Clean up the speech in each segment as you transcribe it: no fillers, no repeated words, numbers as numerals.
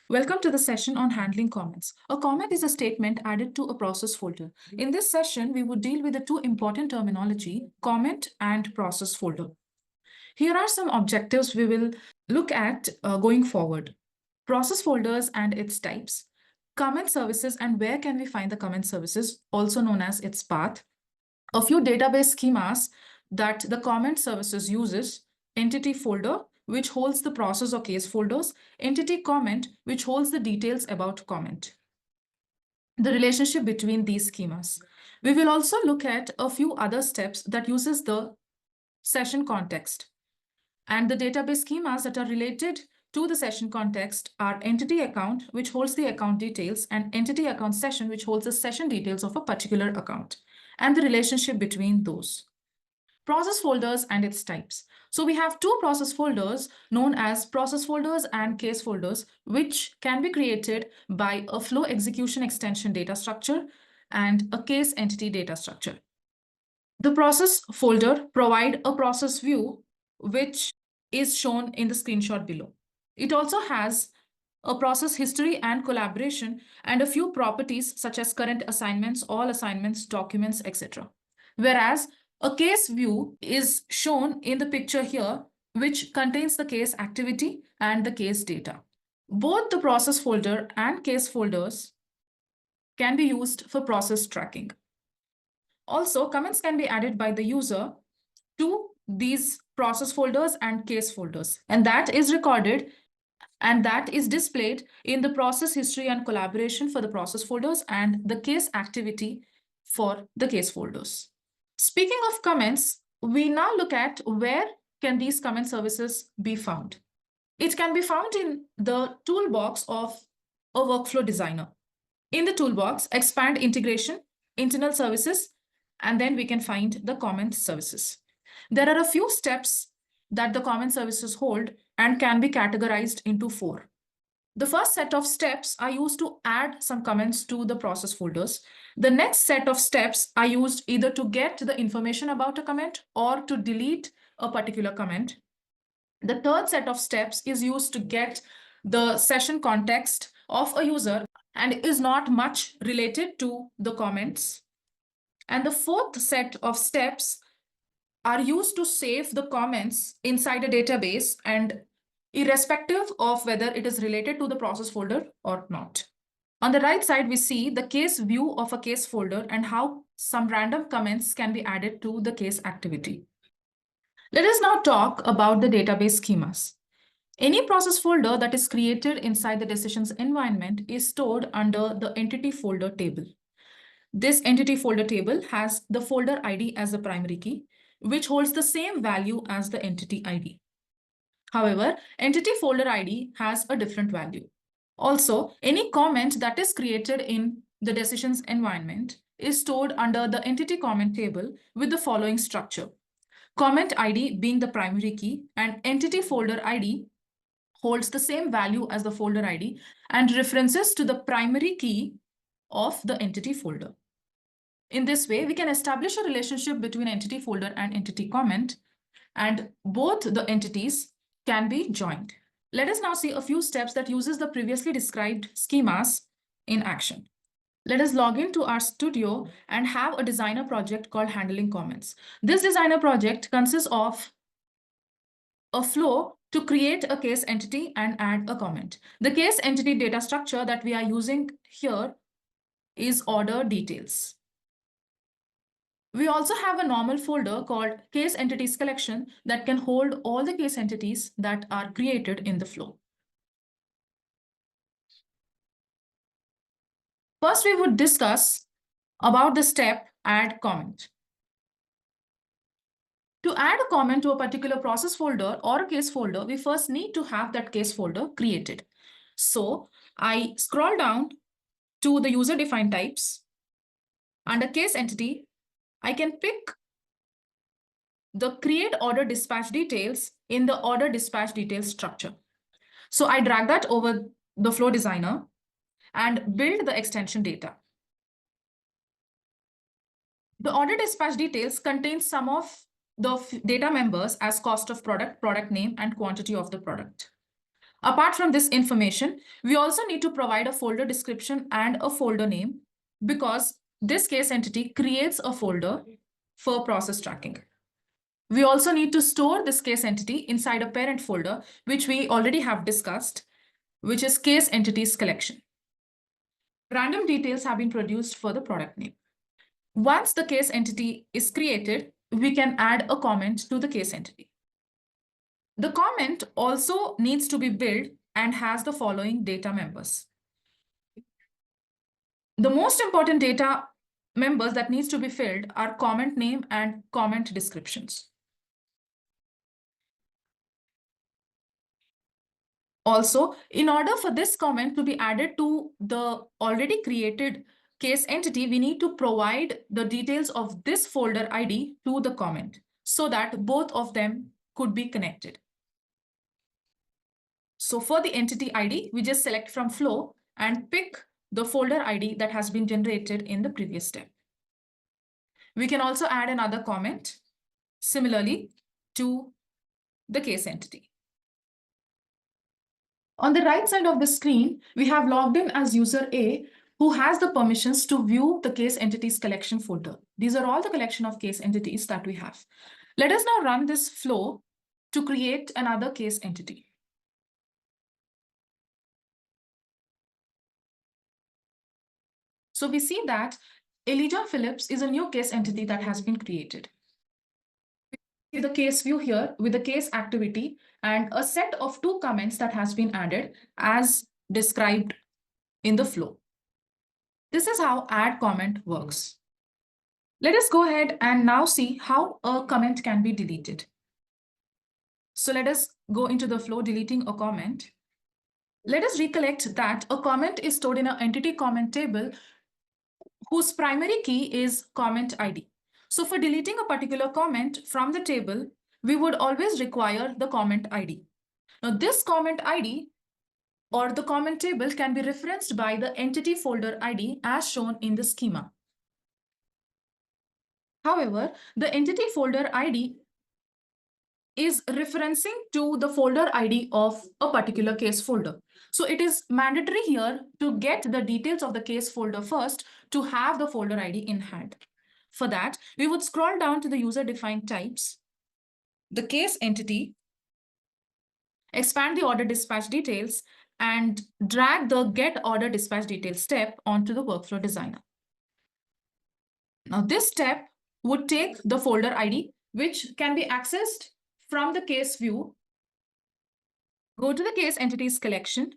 Welcome to the session on handling comments. A comment is a statement added to a process folder. In this session, we would deal with the two important terminology, comment and process folder. Here are some objectives we will look at going forward. Process folders and its types, comment services and where can we find the comment services, also known as its path, a few database schemas that the comment services uses, entity folder, which holds the process or case folders, entity comment, which holds the details about comment. The relationship between these schemas. We will also look at a few other steps that uses the session context. And the database schemas that are related to the session context are entity account, which holds the account details, and entity account session, which holds the session details of a particular account, and the relationship between those. Process folders and its types. So we have two process folders known as process folders and case folders, which can be created by a flow execution extension data structure and a case entity data structure. The process folder provide a process view, which is shown in the screenshot below. It also has a process history and collaboration and a few properties such as current assignments, all assignments, documents, etc. Whereas a case view is shown in the picture here, which contains the case activity and the case data. Both the process folder and case folders can be used for process tracking. Also, comments can be added by the user to these process folders and case folders, and that is recorded and that is displayed in the process history and collaboration for the process folders and the case activity for the case folders. Speaking of comments, we now look at where can these comment services be found. It can be found in the toolbox of a workflow designer. In the toolbox, expand integration, internal services, and then we can find the comment services. There are a few steps that the comment services hold and can be categorized into 4. The first set of steps are used to add some comments to the process folders. The next set of steps are used either to get the information about a comment or to delete a particular comment. The third set of steps is used to get the session context of a user and is not much related to the comments. And the fourth set of steps are used to save the comments inside a database and irrespective of whether it is related to the process folder or not. On the right side, we see the case view of a case folder and how some random comments can be added to the case activity. Let us now talk about the database schemas. Any process folder that is created inside the decisions environment is stored under the entity folder table. This entity folder table has the folder ID as the primary key, which holds the same value as the entity ID. However, entity folder ID has a different value. Also, any comment that is created in the decisions environment is stored under the entity comment table with the following structure. Comment ID being the primary key and entity folder ID holds the same value as the folder ID and references to the primary key of the entity folder. In this way, we can establish a relationship between entity folder and entity comment, and both the entities can be joined. Let us now see a few steps that uses the previously described schemas in action. Let us log into our studio and have a designer project called Handling Comments. This designer project consists of a flow to create a case entity and add a comment. The case entity data structure that we are using here is order details. We also have a normal folder called case entities collection that can hold all the case entities that are created in the flow. First, we would discuss about the step add comment. To add a comment to a particular process folder or a case folder, we first need to have that case folder created. So I scroll down to the user-defined types. Under case entity, I can pick the create order dispatch details in the order dispatch details structure. So I drag that over the flow designer and build the extension data. The order dispatch details contains some of the data members as cost of product, product name, and quantity of the product. Apart from this information, we also need to provide a folder description and a folder name because this case entity creates a folder for process tracking. We also need to store this case entity inside a parent folder, which we already have discussed, which is case entities collection. Random details have been produced for the product name. Once the case entity is created, we can add a comment to the case entity. The comment also needs to be built and has the following data members. The most important data members that needs to be filled are comment name and comment descriptions. Also, in order for this comment to be added to the already created case entity, we need to provide the details of this folder ID to the comment so that both of them could be connected. So for the entity ID, we just select from flow and pick the folder ID that has been generated in the previous step. We can also add another comment similarly to the case entity. On the right side of the screen, we have logged in as user A, who has the permissions to view the case entities collection folder. These are all the collection of case entities that we have. Let us now run this flow to create another case entity. So we see that Elijah Phillips is a new case entity that has been created. We see the case view here with the case activity and a set of 2 comments that has been added as described in the flow. This is how add comment works. Let us go ahead and now see how a comment can be deleted. So let us go into the flow deleting a comment. Let us recollect that a comment is stored in an entity comment table whose primary key is comment ID. So for deleting a particular comment from the table, we would always require the comment ID. Now this comment ID or the comment table can be referenced by the entity folder ID as shown in the schema. However, the entity folder ID is referencing to the folder ID of a particular case folder. So it is mandatory here to get the details of the case folder first to have the folder ID in hand. For that, we would scroll down to the user-defined types, the case entity, expand the order dispatch details, and drag the get order dispatch details step onto the workflow designer. Now this step would take the folder ID, which can be accessed from the case view. Go to the case entities collection,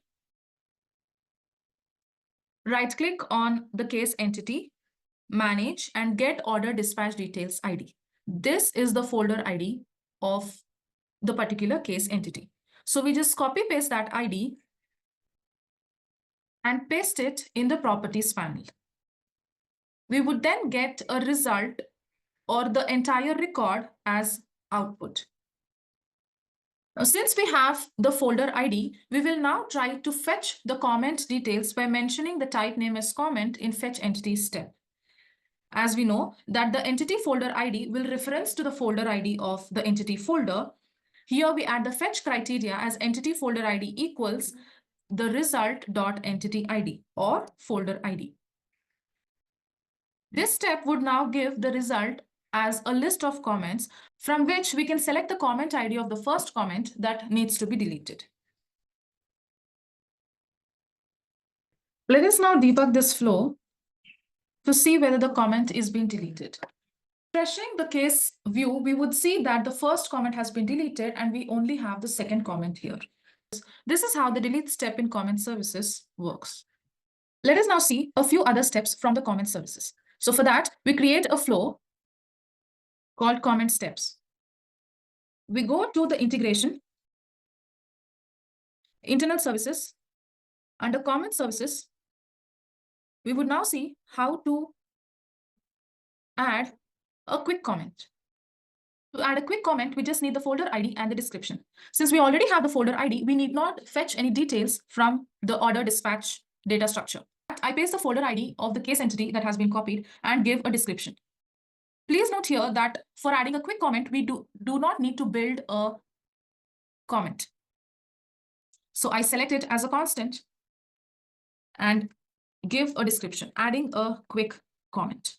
right-click on the case entity, manage, and get order dispatch details ID. This is the folder ID of the particular case entity. So we just copy paste that ID and paste it in the properties panel. We would then get a result or the entire record as output. Now, since we have the folder ID, we will now try to fetch the comment details by mentioning the type name as comment in fetch entities step. As we know that the entity folder ID will reference to the folder ID of the entity folder. Here we add the fetch criteria as entity folder ID equals the result.entity ID or folder ID. This step would now give the result as a list of comments from which we can select the comment ID of the first comment that needs to be deleted. Let us now debug this flow to see whether the comment is being deleted. Refreshing the case view, we would see that the first comment has been deleted and we only have the second comment here. This is how the delete step in comment services works. Let us now see a few other steps from the comment services. So for that, we create a flow called comment steps. We go to the integration, internal services. Under comment services, we would now see how to add a quick comment. To add a quick comment, we just need the folder ID and the description. Since we already have the folder ID, we need not fetch any details from the order dispatch data structure. I paste the folder ID of the case entity that has been copied and give a description. Please note here that for adding a quick comment, we do not need to build a comment. So I select it as a constant and give a description, adding a quick comment.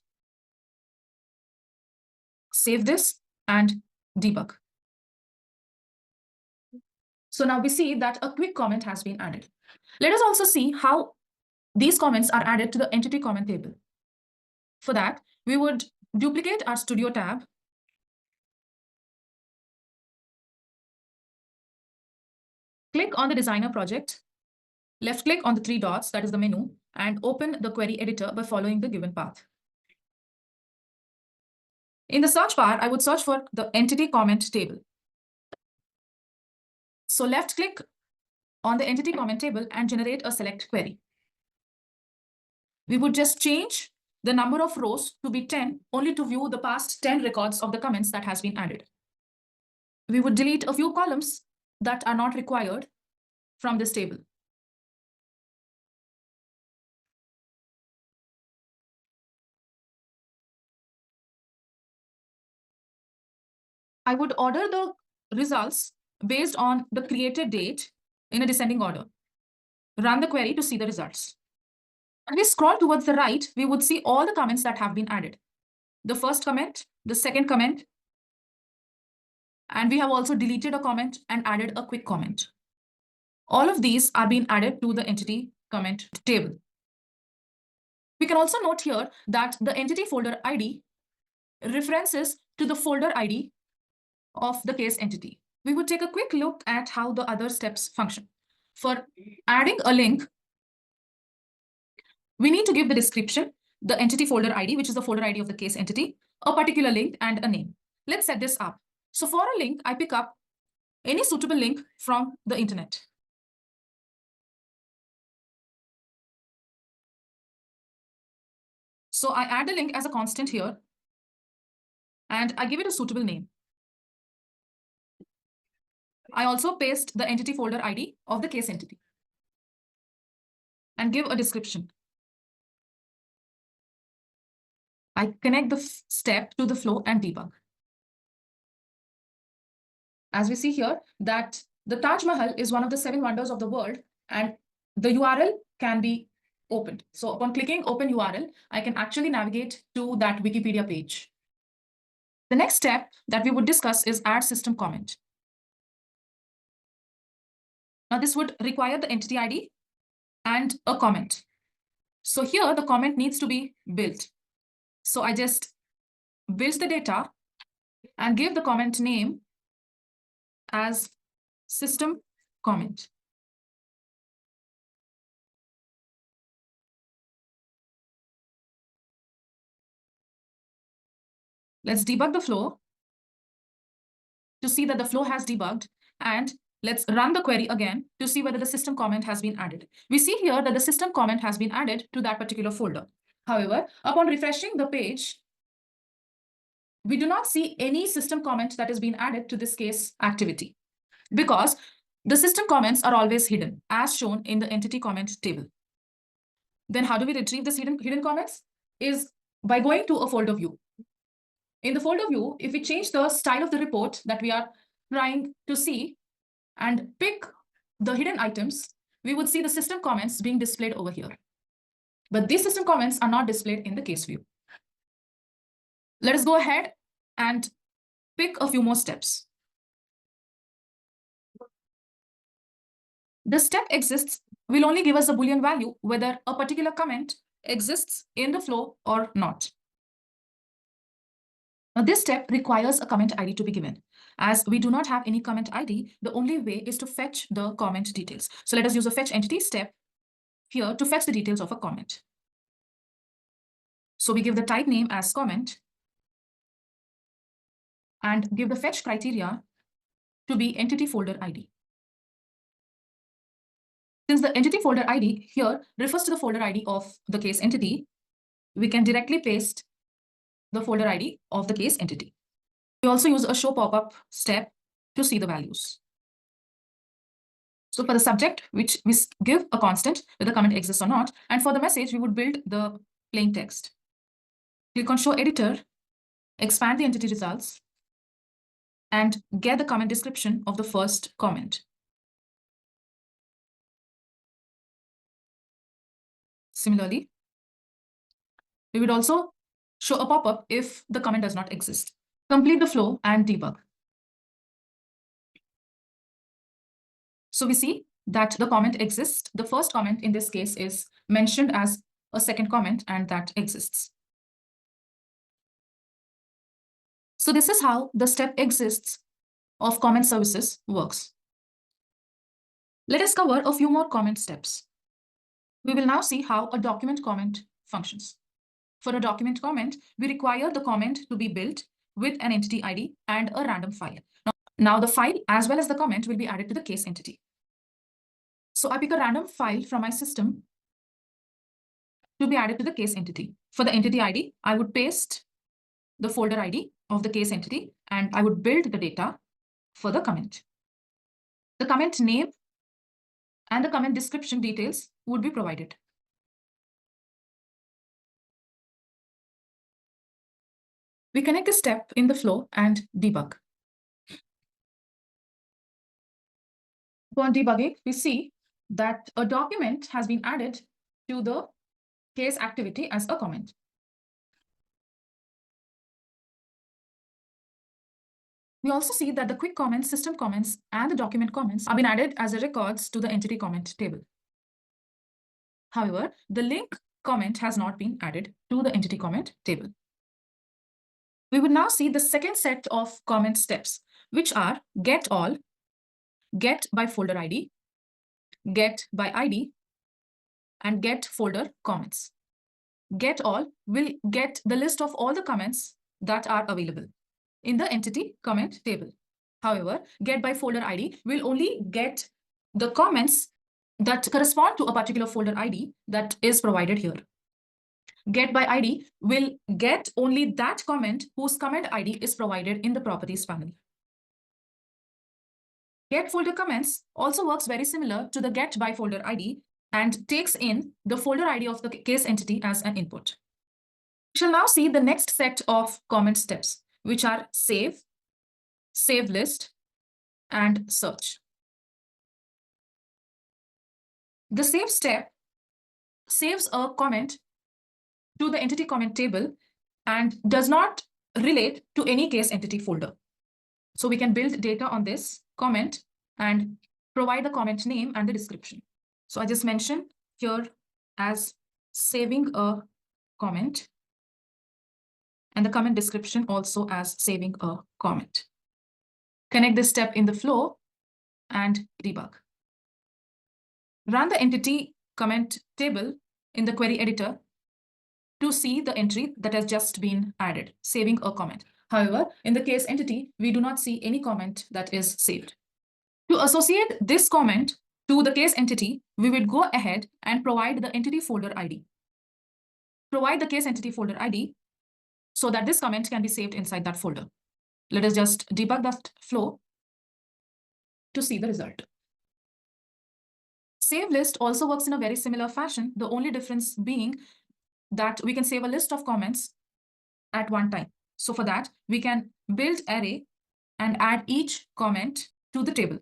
Save this and debug. So now we see that a quick comment has been added. Let us also see how these comments are added to the entity comment table. For that, we would duplicate our Studio tab, click on the designer project, left click on the three dots, that is the menu, and open the query editor by following the given path. In the search bar, I would search for the entity comment table. So left click on the entity comment table and generate a select query. We would just change the number of rows to be 10 only to view the past 10 records of the comments that has been added. We would delete a few columns that are not required from this table. I would order the results based on the created date in a descending order. Run the query to see the results. When we scroll towards the right, we would see all the comments that have been added. The first comment, the second comment, and we have also deleted a comment and added a quick comment. All of these are being added to the entity comment table. We can also note here that the entity folder ID references to the folder ID of the case entity. We would take a quick look at how the other steps function. For adding a link, we need to give the description, the entity folder ID, which is the folder ID of the case entity, a particular link, and a name. Let's set this up. So for a link, I pick up any suitable link from the internet. So I add the link as a constant here, and I give it a suitable name. I also paste the entity folder ID of the case entity and give a description. I connect the step to the flow and debug. As we see here, that the Taj Mahal is one of the 7 wonders of the world, and the URL can be opened. So upon clicking open URL, I can actually navigate to that Wikipedia page. The next step that we would discuss is add system comment. Now this would require the entity ID and a comment. So here the comment needs to be built. So I just build the data and give the comment name as system comment. Let's debug the flow to see that the flow has debugged, and let's run the query again to see whether the system comment has been added. We see here that the system comment has been added to that particular folder. However, upon refreshing the page, we do not see any system comment that has been added to this case activity because the system comments are always hidden as shown in the entity comment table. Then how do we retrieve this hidden comments? Is by going to a folder view. In the folder view, if we change the style of the report that we are trying to see and pick the hidden items, we would see the system comments being displayed over here. But these system comments are not displayed in the case view. Let us go ahead and pick a few more steps. The step exists will only give us a Boolean value whether a particular comment exists in the flow or not. Now, this step requires a comment ID to be given. As we do not have any comment ID, the only way is to fetch the comment details. So let us use a fetch entity step here to fetch the details of a comment. So we give the type name as comment and give the fetch criteria to be entity folder ID. Since the entity folder ID here refers to the folder ID of the case entity, we can directly paste the folder ID of the case entity. We also use a show pop-up step to see the values. So for the subject, which we give a constant whether the comment exists or not, and for the message, we would build the plain text. Click on show editor, expand the entity results, and get the comment description of the first comment. Similarly, we would also show a pop-up if the comment does not exist. Complete the flow and debug. So we see that the comment exists. The first comment in this case is mentioned as a second comment, and that exists. So this is how the step exists of comment services works. Let us cover a few more comment steps. We will now see how a document comment functions. For a document comment, we require the comment to be built with an entity ID and a random file. Now the file as well as the comment will be added to the case entity. So I pick a random file from my system to be added to the case entity. For the entity ID, I would paste the folder ID of the case entity, and I would build the data for the comment. The comment name and the comment description details would be provided. We connect this step in the flow and debug. Upon debugging, we see that a document has been added to the case activity as a comment. We also see that the quick comments, system comments, and the document comments have been added as records to the entity comment table. However, the link comment has not been added to the entity comment table. We would now see the second set of comment steps, which are get all, get by folder ID, get by ID, and get folder comments. Get all will get the list of all the comments that are available in the entity comment table. However, get by folder ID will only get the comments that correspond to a particular folder ID that is provided here. Get by ID will get only that comment whose comment ID is provided in the properties panel. Get folder comments also works very similar to the get by folder ID and takes in the folder ID of the case entity as an input. We shall now see the next set of comment steps, which are save, save list, and search. The save step saves a comment to the entity comment table and does not relate to any case entity folder. So we can build data on this comment and provide the comment name and the description. So I just mentioned here as saving a comment, and the comment description also as saving a comment. Connect this step in the flow and debug. Run the entity comment table in the query editor to see the entry that has just been added, saving a comment. However, in the case entity, we do not see any comment that is saved. To associate this comment to the case entity, we would go ahead and provide the entity folder ID. Provide the case entity folder ID so that this comment can be saved inside that folder. Let us just debug that flow to see the result. Save list also works in a very similar fashion, the only difference being that we can save a list of comments at one time. So for that, we can build array and add each comment to the table.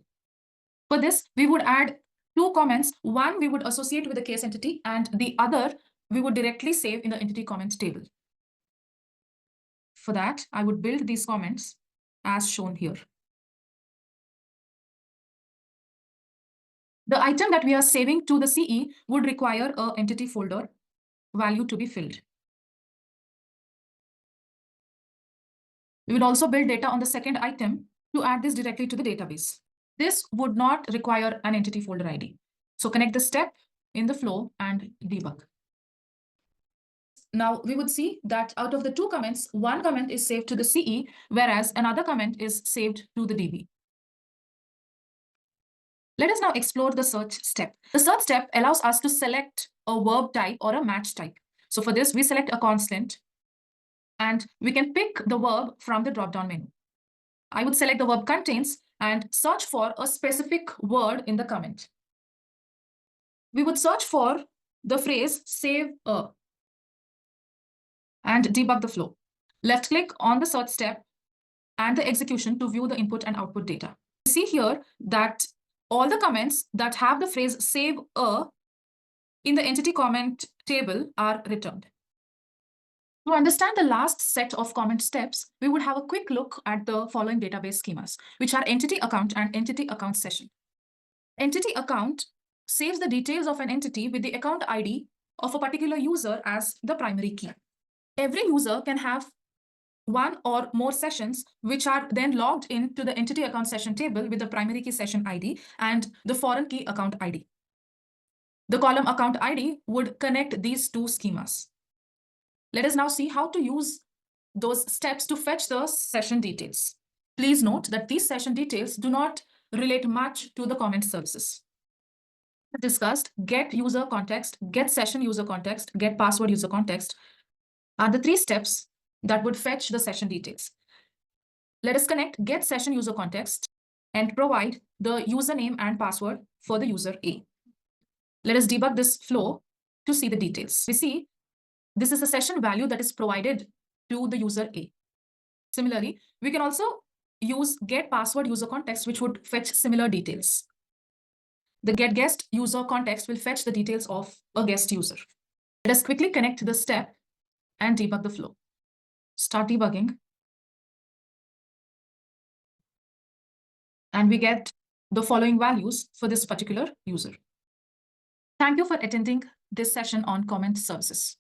For this, we would add two comments. One we would associate with the case entity, and the other we would directly save in the entity comment table. For that, I would build these comments as shown here. The item that we are saving to the CE would require an entity folder value to be filled. We would also build data on the second item to add this directly to the database. This would not require an entity folder ID. So connect the step in the flow and debug. Now we would see that out of the two comments, one comment is saved to the CE, whereas another comment is saved to the DB. Let us now explore the search step. The search step allows us to select a verb type or a match type. So for this, we select a constant, and we can pick the verb from the drop-down menu. I would select the verb contains and search for a specific word in the comment. We would search for the phrase save a and debug the flow. Left click on the search step and the execution to view the input and output data. You see here that all the comments that have the phrase save a in the entity comment table are returned. To understand the last set of comment steps, we would have a quick look at the following database schemas, which are entity account and entity account session. Entity account saves the details of an entity with the account ID of a particular user as the primary key. Every user can have one or more sessions, which are then logged into the entity account session table with the primary key session ID and the foreign key account ID. The column account ID would connect these two schemas. Let us now see how to use those steps to fetch the session details. Please note that these session details do not relate much to the comment services. Discussed, get user context, get session user context, get password user context are the three steps that would fetch the session details. Let us connect get session user context and provide the username and password for the user A. Let us debug this flow to see the details. We see this is a session value that is provided to the user A. Similarly, we can also use get password user context, which would fetch similar details. The get guest user context will fetch the details of a guest user. Let us quickly connect the step and debug the flow. Start debugging. And we get the following values for this particular user. Thank you for attending this session on comment services.